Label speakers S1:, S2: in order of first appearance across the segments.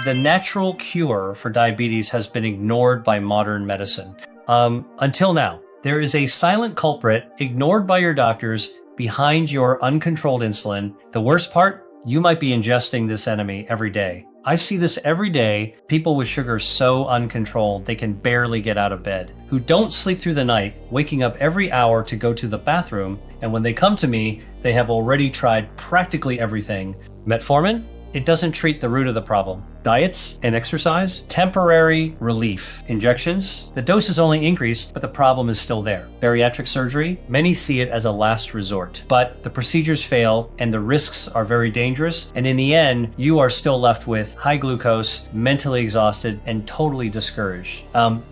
S1: The natural cure for diabetes has been ignored by modern medicine. Until now, there is a silent culprit ignored by your doctors behind your uncontrolled insulin. The worst part, you might be ingesting this enemy every day. I see this every day, people with sugar so uncontrolled they can barely get out of bed, who don't sleep through the night, waking up every hour to go to the bathroom, and when they come to me, they have already tried practically everything. Metformin? It doesn't treat the root of the problem. Diets and exercise, temporary relief. Injections, the dose is only increased, but the problem is still there. Bariatric surgery, many see it as a last resort, but the procedures fail and the risks are very dangerous. And in the end, you are still left with high glucose, mentally exhausted, and totally discouraged.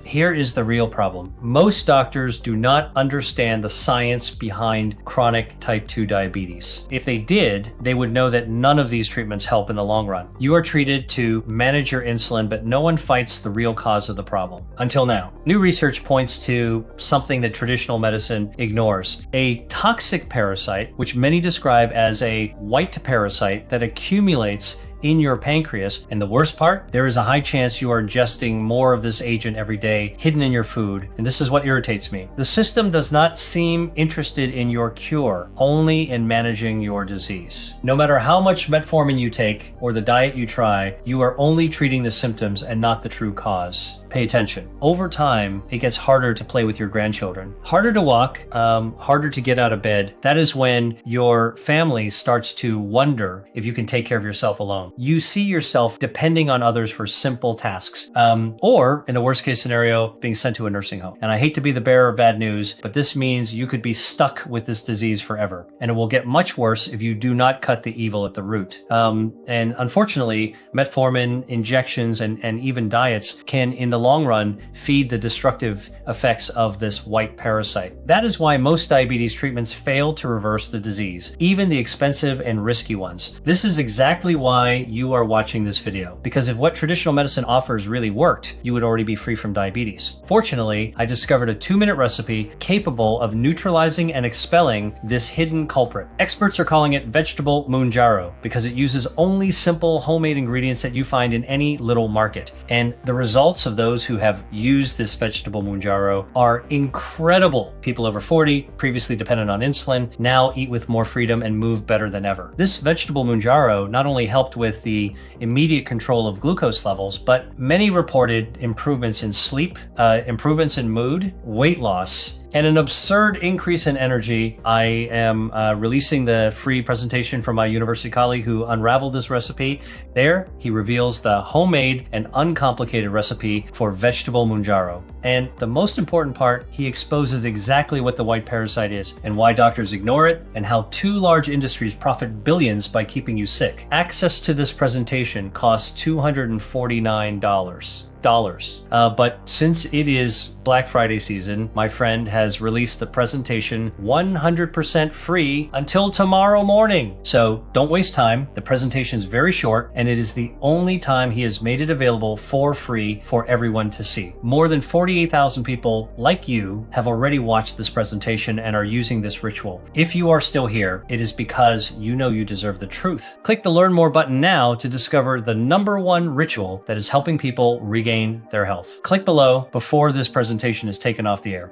S1: Here is the real problem. Most doctors do not understand the science behind chronic type 2 diabetes. If they did, they would know that none of these treatments help in the long run. You are treated to manage your insulin, but no one fights the real cause of the problem. Until now. New research points to something that traditional medicine ignores. A toxic parasite, which many describe as a white parasite that accumulates in your pancreas. And the worst part, there is a high chance you are ingesting more of this agent every day, hidden in your food. And this is what irritates me. The system does not seem interested in your cure, only in managing your disease. No matter how much metformin you take or the diet you try, you are only treating the symptoms and not the true cause. Pay attention. Over time, it gets harder to play with your grandchildren. Harder to walk, harder to get out of bed. That is when your family starts to wonder if you can take care of yourself alone. You see yourself depending on others for simple tasks, or in the worst case scenario, being sent to a nursing home. And I hate to be the bearer of bad news, but this means you could be stuck with this disease forever. And it will get much worse if you do not cut the evil at the root. And unfortunately, metformin injections and even diets can, in the long run, feed the destructive effects of this white parasite. That is why most diabetes treatments fail to reverse the disease, even the expensive and risky ones. This is exactly why you are watching this video, because if what traditional medicine offers really worked, you would already be free from diabetes. Fortunately, I discovered a 2-minute recipe capable of neutralizing and expelling this hidden culprit. Experts are calling it vegetable Mounjaro because it uses only simple homemade ingredients that you find in any little market. And the results of those who have used this vegetable Mounjaro are incredible. People over 40, previously dependent on insulin, now eat with more freedom and move better than ever. This vegetable Mounjaro not only helped with the immediate control of glucose levels, but many reported improvements in sleep, improvements in mood, weight loss, and an absurd increase in energy. I am releasing the free presentation from my university colleague who unraveled this recipe. There, he reveals the homemade and uncomplicated recipe for vegetable Mounjaro. And the most important part, he exposes exactly what the white parasite is and why doctors ignore it, and how 2 large industries profit billions by keeping you sick. Access to this presentation costs $249. But since it is Black Friday season, my friend has released the presentation 100% free until tomorrow morning. So don't waste time. The presentation is very short, and it is the only time he has made it available for free for everyone to see. More than 48,000 people like you have already watched this presentation and are using this ritual. If you are still here, it is because you know you deserve the truth. Click the Learn More button now to discover the #1 ritual that is helping people regain their health. Click below before this presentation is taken off the air.